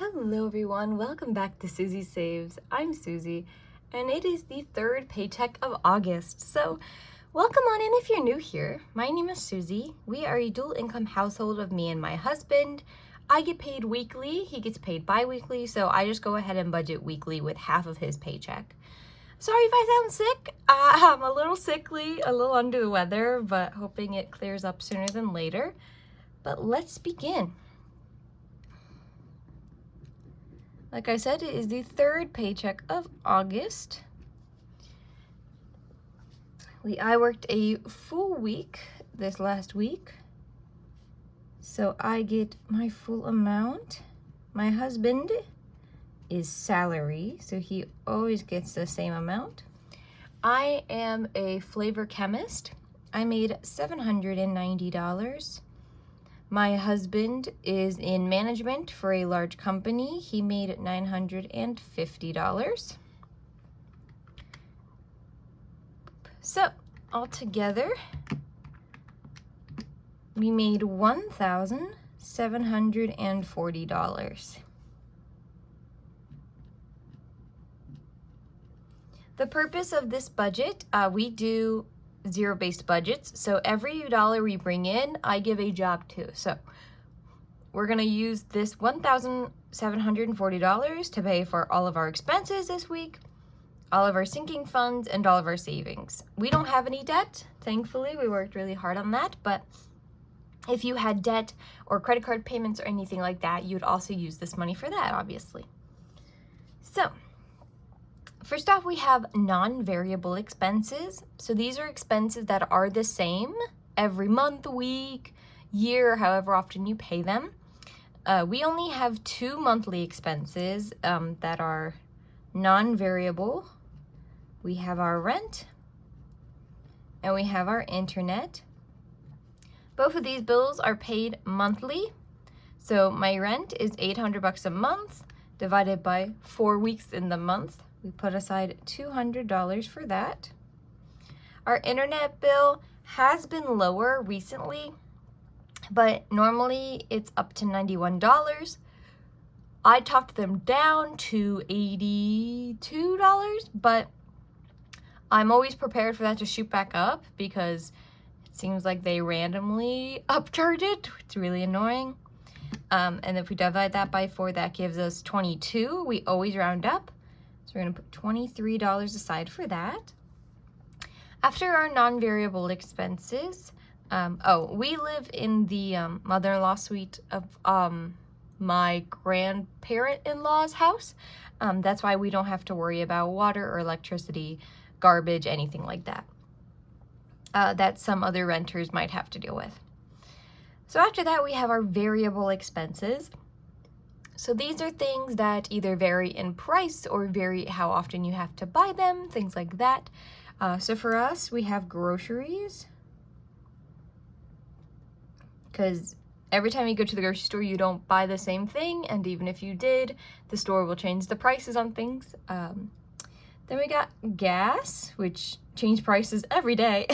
Hello everyone, welcome back to Susie Saves. I'm Susie, and it is the third paycheck of August. So welcome on in if you're new here. My name is Susie. We are a dual income household of me and my husband. I get paid weekly, he gets paid bi-weekly, so I just go ahead and budget weekly with half of his paycheck. Sorry if I sound sick. I'm a little sickly, a little under the weather, but hoping it clears up sooner than later. But let's begin. Like I said, it is the third paycheck of August. I worked a full week this last week, so I get my full amount. My husband is salary, so he always gets the same amount. I am a flavor chemist. I made $790. My husband is in management for a large company. He made $950. So altogether, we made $1,740. The purpose of this budget, we do zero-based budgets, so every dollar we bring in, I give a job to. So we're gonna use this $1,740 to pay for all of our expenses this week, all of our sinking funds, and all of our savings. We don't have any debt, thankfully. We worked really hard on that, but if you had debt or credit card payments or anything like that, you'd also use this money for that, obviously. So first off, we have non-variable expenses. So these are expenses that are the same every month, week, year, however often you pay them. We only have two monthly expenses that are non-variable. We have our rent and we have our internet. Both of these bills are paid monthly. So my rent is $800 a month divided by 4 weeks in the month. We put aside $200 for that. Our internet bill has been lower recently, but normally it's up to $91. I talked them down to $82, but I'm always prepared for that to shoot back up because it seems like they randomly upcharge it. It's really annoying. And if we divide that by 4, that gives us 22. We always round up. So we're gonna put $23 aside for that. After our non-variable expenses, we live in the mother-in-law suite of my grandparent-in-law's house. That's why we don't have to worry about water or electricity, garbage, anything like that. That some other renters might have to deal with. So after that, we have our variable expenses. So these are things that either vary in price or vary how often you have to buy them, things like that. So for us, we have groceries, because every time you go to the grocery store, you don't buy the same thing, and even if you did, the store will change the prices on things. Then we got gas, which change prices every day.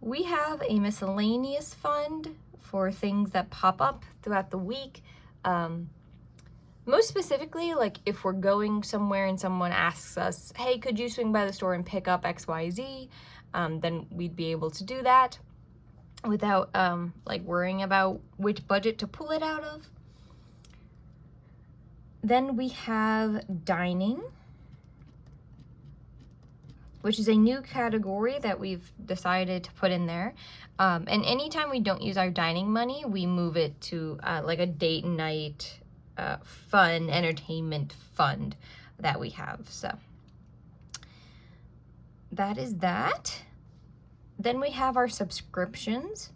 We have a miscellaneous fund for things that pop up throughout the week. Most specifically, like if we're going somewhere and someone asks us, hey, could you swing by the store and pick up XYZ? Then we'd be able to do that without like worrying about which budget to pull it out of. Then we have dining, which is a new category that we've decided to put in there. And anytime we don't use our dining money, we move it to like a date night fun entertainment fund that we have. So that is that. Then we have our subscriptions.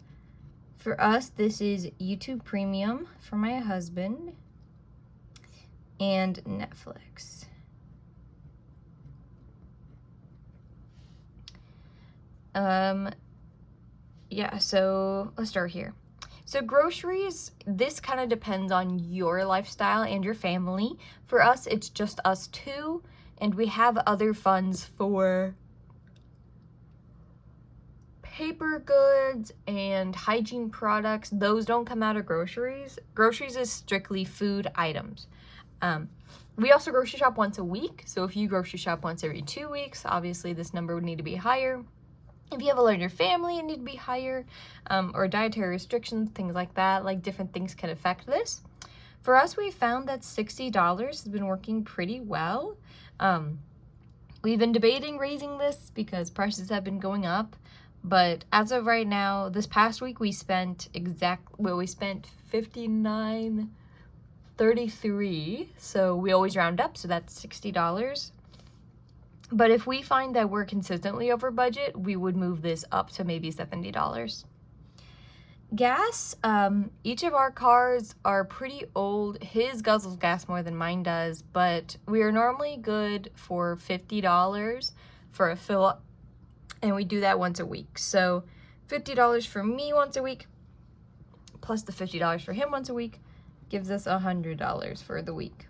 For us, this is YouTube Premium for my husband and Netflix. Yeah, so let's start here. So groceries, this kind of depends on your lifestyle and your family. For us, it's just us two, and we have other funds for paper goods and hygiene products, those don't come out of groceries. Groceries is strictly food items. We also grocery shop once a week. So if you grocery shop once every 2 weeks, obviously this number would need to be higher. If you have a larger family, it need to be higher, or dietary restrictions, things like that. Like different things can affect this. For us, we found that $60 has been working pretty well. We've been debating raising this because prices have been going up. But as of right now, this past week we spent $59.33. So we always round up, so that's $60. But if we find that we're consistently over budget, we would move this up to maybe $70. Gas, each of our cars are pretty old. His guzzles gas more than mine does, but we are normally good for $50 for a fill up, and we do that once a week. So $50 for me once a week, plus the $50 for him once a week, gives us $100 for the week.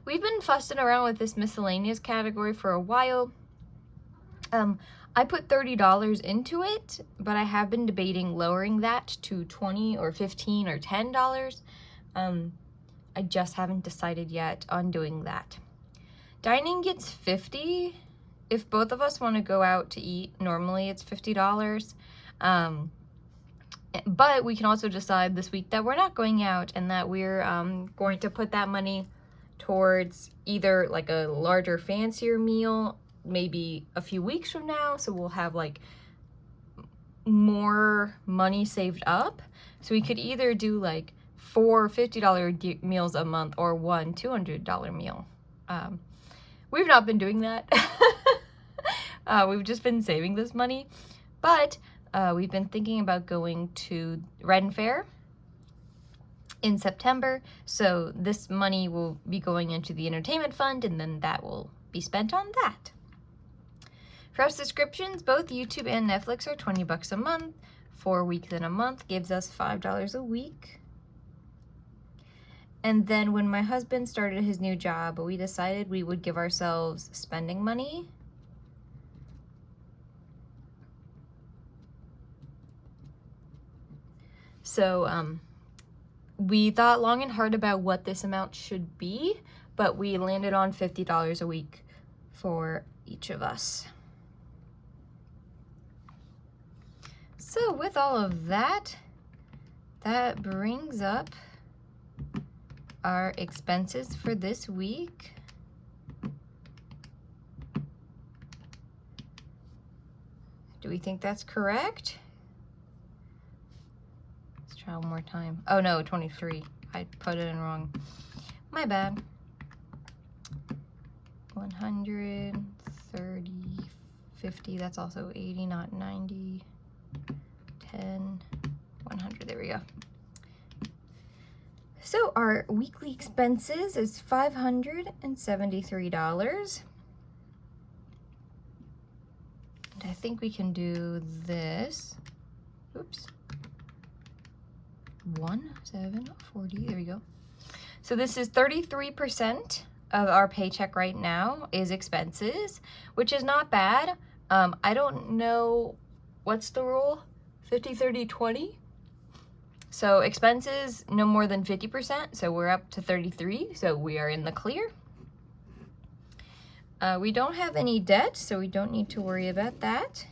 We've been fussing around with this miscellaneous category for a while. I put $30 into it, but I have been debating lowering that to $20 or $15 or $10. I just haven't decided yet on doing that. Dining gets $50. If both of us want to go out to eat, normally it's $50. But we can also decide this week that we're not going out and that we're going to put that money towards either like a larger, fancier meal, maybe a few weeks from now, so we'll have like more money saved up. So we could either do like 4 $50 meals a month or one $200 meal. We've not been doing that. We've just been saving this money, but we've been thinking about going to Ren Fair in September, so this money will be going into the entertainment fund, and then that will be spent on that. For our subscriptions, both YouTube and Netflix are $20 a month. 4 weeks in a month gives us $5 a week. And then when my husband started his new job, we decided we would give ourselves spending money. So we thought long and hard about what this amount should be, but we landed on $50 a week for each of us. So with all of that, that brings up our expenses for this week. Do we think that's correct? Let's try one more time. Oh no, 23. I put it in wrong. My bad. 100, 30, 50, that's also 80, not 90. 10, 100, there we go. So our weekly expenses is $573. And I think we can do this. Oops. 1,740, there we go. So this is 33% of our paycheck right now is expenses, which is not bad. I don't know, what's the rule? 50, 30, 20. So expenses no more than 50%, so we're up to 33, so we are in the clear. We don't have any debt, so we don't need to worry about that.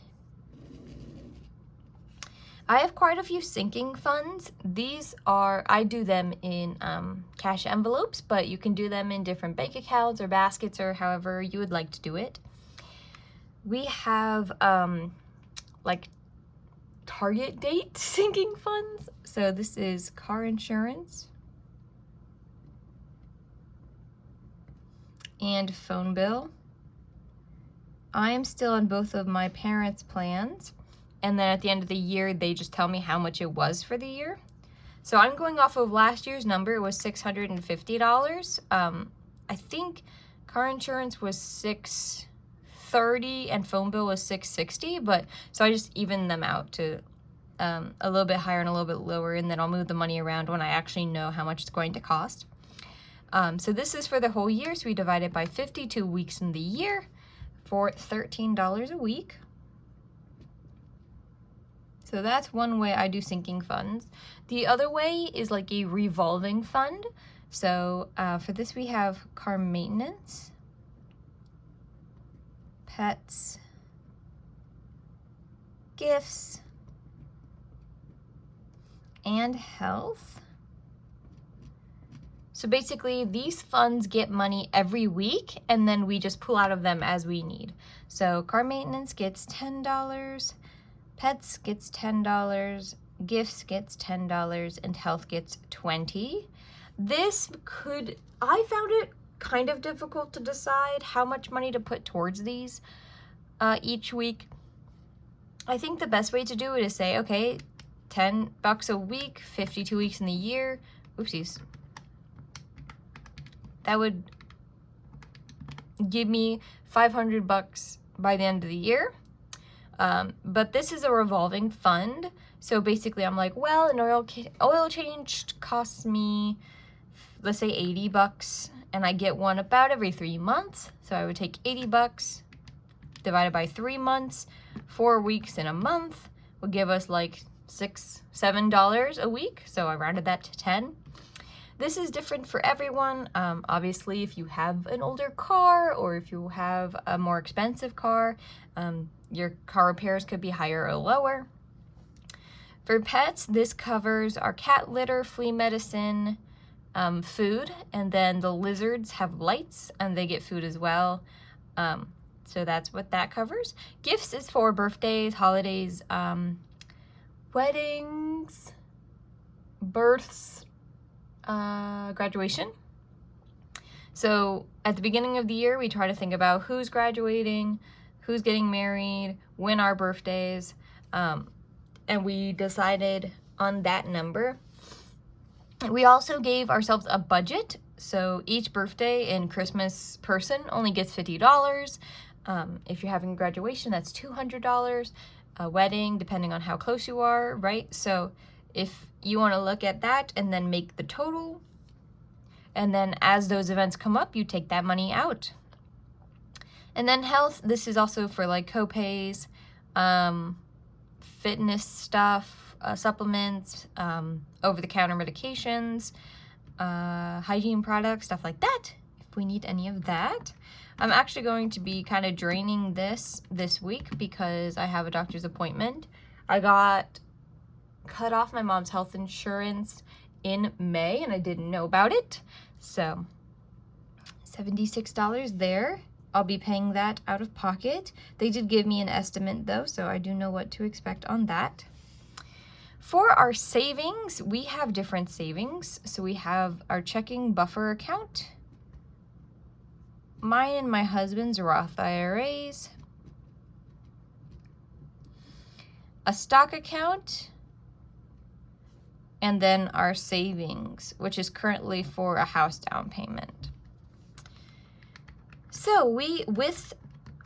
I have quite a few sinking funds. These are, I do them in cash envelopes, but you can do them in different bank accounts or baskets or however you would like to do it. We have like target date sinking funds. So this is car insurance and phone bill. I am still on both of my parents' plans, and then at the end of the year they just tell me how much it was for the year. So I'm going off of last year's number. It was $650. I think car insurance was $630 and phone bill was $660, but so I just even them out to a little bit higher and a little bit lower, and then I'll move the money around when I actually know how much it's going to cost. So this is for the whole year, so we divide it by 52 weeks in the year for $13 a week. So that's one way I do sinking funds. The other way is like a revolving fund. So for this we have car maintenance, pets, gifts, and health. So basically these funds get money every week and then we just pull out of them as we need. So car maintenance gets $10, pets gets $10, gifts gets $10, and health gets $20. I found it kind of difficult to decide how much money to put towards these each week. I think the best way to do it is say, okay, $10 a week, 52 weeks in the year. Oopsies. That would give me $500 by the end of the year. But this is a revolving fund. So basically I'm like, well, an oil change costs me, let's say $80, and I get one about every 3 months. So I would take $80 divided by 3 months, 4 weeks in a month would give us like $6, $7 a week. So I rounded that to 10. This is different for everyone. Obviously, if you have an older car or if you have a more expensive car, your car repairs could be higher or lower. For pets, this covers our cat litter, flea medicine, food, and then the lizards have lights and they get food as well. So that's what that covers. Gifts is for birthdays, holidays, weddings, births, graduation. So at the beginning of the year, we try to think about who's graduating, who's getting married, when our birthdays, and we decided on that number. We also gave ourselves a budget. So each birthday and Christmas person only gets $50. If you're having graduation, that's $200. A wedding, depending on how close you are, right? So if you want to look at that and then make the total, and then as those events come up, you take that money out. And then health, this is also for like co-pays, fitness stuff, supplements, over-the-counter medications, hygiene products, stuff like that, if we need any of that. I'm actually going to be kind of draining this week because I have a doctor's appointment. I got cut off my mom's health insurance in May and I didn't know about it. So $76 there. I'll be paying that out of pocket. They did give me an estimate though, so I do know what to expect on that. For our savings, we have different savings. So we have our checking buffer account, mine and my husband's Roth IRAs, a stock account, and then our savings, which is currently for a house down payment. So with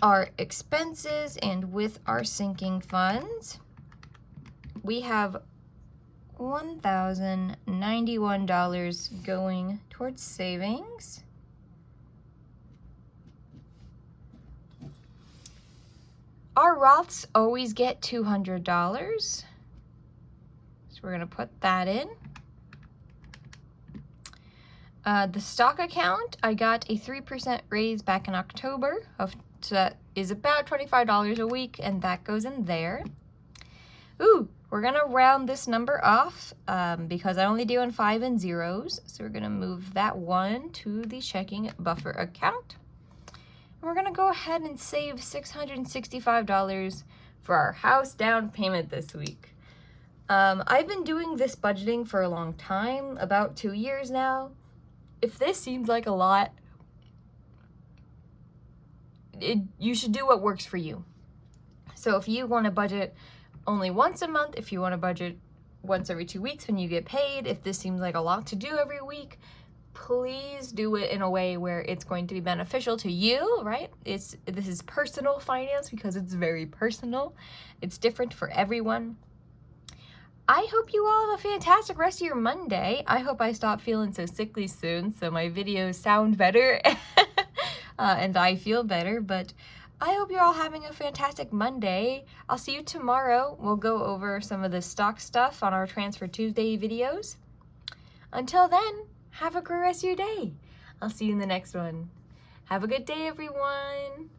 our expenses and with our sinking funds, we have $1,091 going towards savings. Our Roths always get $200. So we're going to put that in. The stock account, I got a 3% raise back in October. So that is about $25 a week, and that goes in there. Ooh, we're going to round this number off because I only do in 5 and zeros. So we're going to move that 1 to the checking buffer account. We're going to go ahead and save $665 for our house down payment this week. I've been doing this budgeting for a long time, about 2 years now. If this seems like a lot, you should do what works for you. So if you want to budget only once a month, if you want to budget once every 2 weeks when you get paid, if this seems like a lot to do every week, please do it in a way where it's going to be beneficial to you, right? This is personal finance because it's very personal. It's different for everyone. I hope you all have a fantastic rest of your Monday. I hope I stop feeling so sickly soon so my videos sound better and I feel better. But I hope you're all having a fantastic Monday. I'll see you tomorrow. We'll go over some of the stock stuff on our Transfer Tuesday videos. Until then, have a great rest of your day. I'll see you in the next one. Have a good day, everyone.